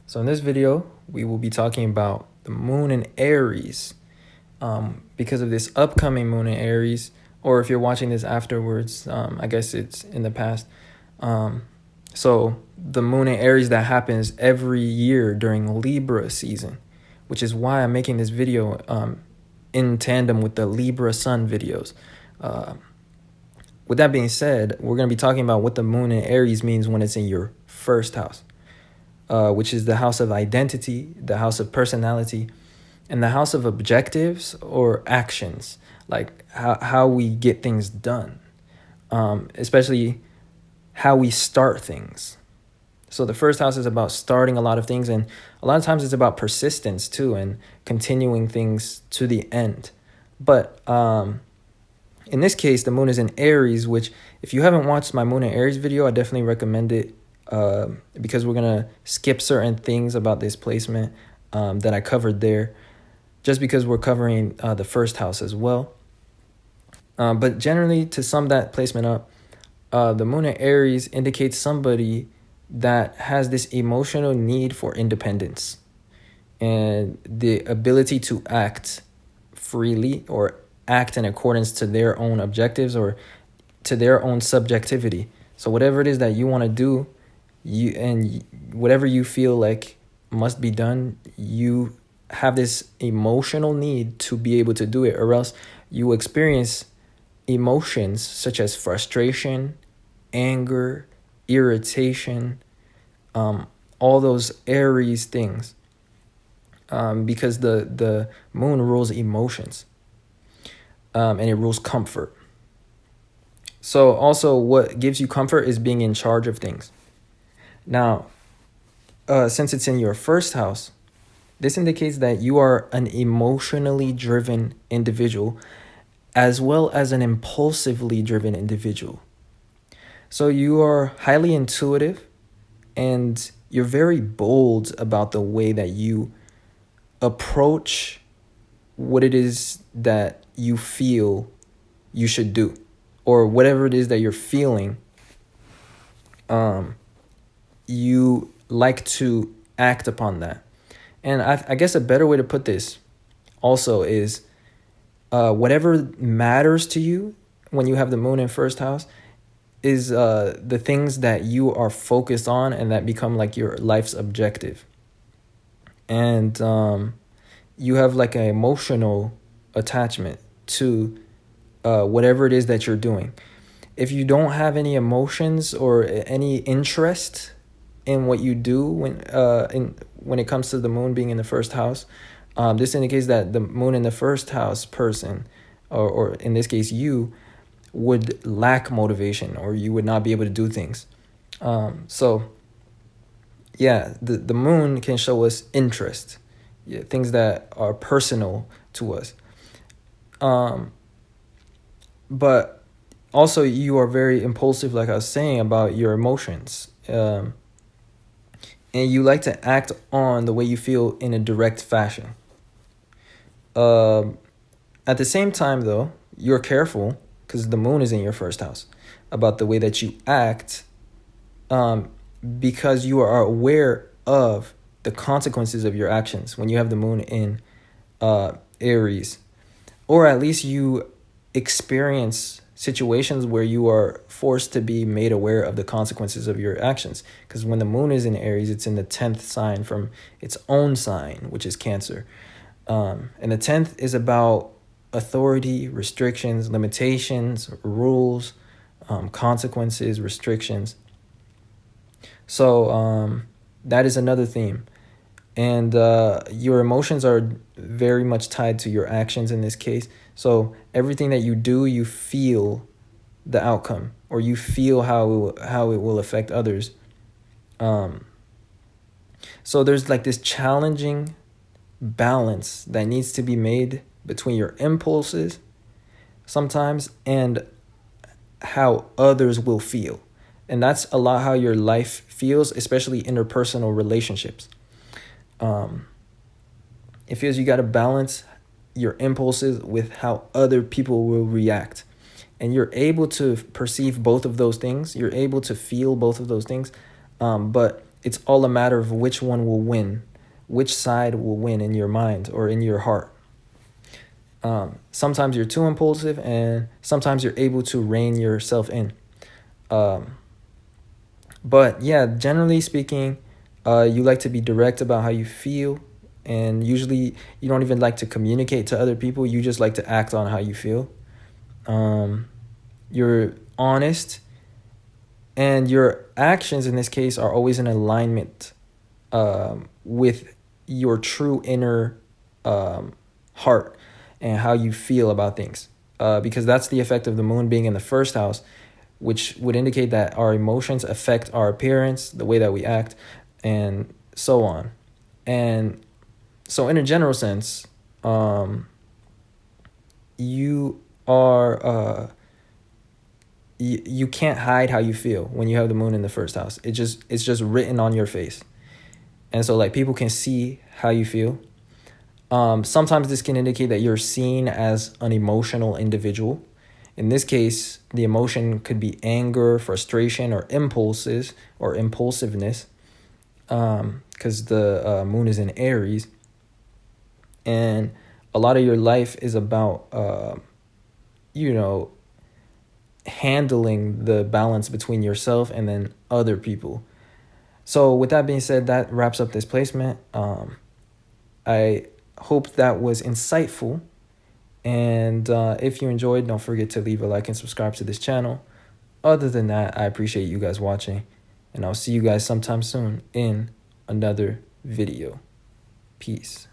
So in this video, we will be talking about the moon in Aries. Because of this upcoming moon in Aries, or if you're watching this afterwards, I guess it's in the past. So the moon in Aries that happens every year during Libra season, which is why I'm making this video in tandem with the Libra sun videos. With that being said, we're going to be talking about what the moon in Aries means when it's in your first house, which is the house of identity, the house of personality, and the house of objectives or actions, like how we get things done, especially how we start things. So the first house is about starting a lot of things, and a lot of times it's about persistence too, and continuing things to the end. But in this case, the moon is in Aries, which if you haven't watched my moon in Aries video, I definitely recommend it because we're going to skip certain things about this placement that I covered there, just because we're covering the first house as well. But generally, to sum that placement up, the moon in Aries indicates somebody that has this emotional need for independence and the ability to act freely or act in accordance to their own objectives or to their own subjectivity. So whatever it is that you want to do, whatever you feel like must be done, you have this emotional need to be able to do it, or else you experience emotions such as frustration, anger, irritation, all those Aries things, because the moon rules emotions, and it rules comfort. So also what gives you comfort is being in charge of things. Now, since it's in your first house, this indicates that you are an emotionally driven individual as well as an impulsively driven individual. So you are highly intuitive and you're very bold about the way that you approach what it is that you feel you should do, or whatever it is that you're feeling. You like to act upon that. And I guess a better way to put this also is whatever matters to you when you have the moon in first house is the things that you are focused on and that become like your life's objective. And you have like an emotional attachment to whatever it is that you're doing. If you don't have any emotions or any interest in what you do when it comes to the moon being in the first house, this indicates that the moon in the first house person, or in this case you, would lack motivation, or you would not be able to do things. So yeah, the moon can show us interest, things that are personal to us. But also you are very impulsive, like I was saying, about your emotions. And you like to act on the way you feel in a direct fashion. At the same time, though, you're careful, because the moon is in your first house, about the way that you act, because you are aware of the consequences of your actions when you have the moon in Aries. Or at least you experience situations where you are forced to be made aware of the consequences of your actions. Because when the moon is in Aries, it's in the 10th sign from its own sign, which is Cancer. And the 10th is about authority, restrictions, limitations, rules, consequences, restrictions. So that is another theme. And your emotions are very much tied to your actions in this case. So everything that you do, you feel the outcome, or you feel how it will affect others. So there's like this challenging balance that needs to be made between your impulses sometimes and how others will feel. And that's a lot how your life feels, especially interpersonal relationships. It feels you got to balance your impulses with how other people will react. And you're able to perceive both of those things. You're able to feel both of those things. But it's all a matter of which one will win, which side will win in your mind or in your heart. Sometimes you're too impulsive, and sometimes you're able to rein yourself in. But yeah, generally speaking, you like to be direct about how you feel, and usually you don't even like to communicate to other people. You just like to act on how you feel. You're honest, and your actions in this case are always in alignment with your true inner heart and how you feel about things, because that's the effect of the moon being in the first house, which would indicate that our emotions affect our appearance, the way that we act, and so on. And so in a general sense, you are you can't hide how you feel when you have the moon in the first house. It's just written on your face. And so like people can see how you feel. Sometimes this can indicate that you're seen as an emotional individual. In this case, the emotion could be anger, frustration, or impulses or impulsiveness, because the moon is in Aries. And a lot of your life is about, handling the balance between yourself and then other people. So with that being said, that wraps up this placement. I hope that was insightful. And if you enjoyed, don't forget to leave a like and subscribe to this channel. Other than that, I appreciate you guys watching. And I'll see you guys sometime soon in another video. Peace.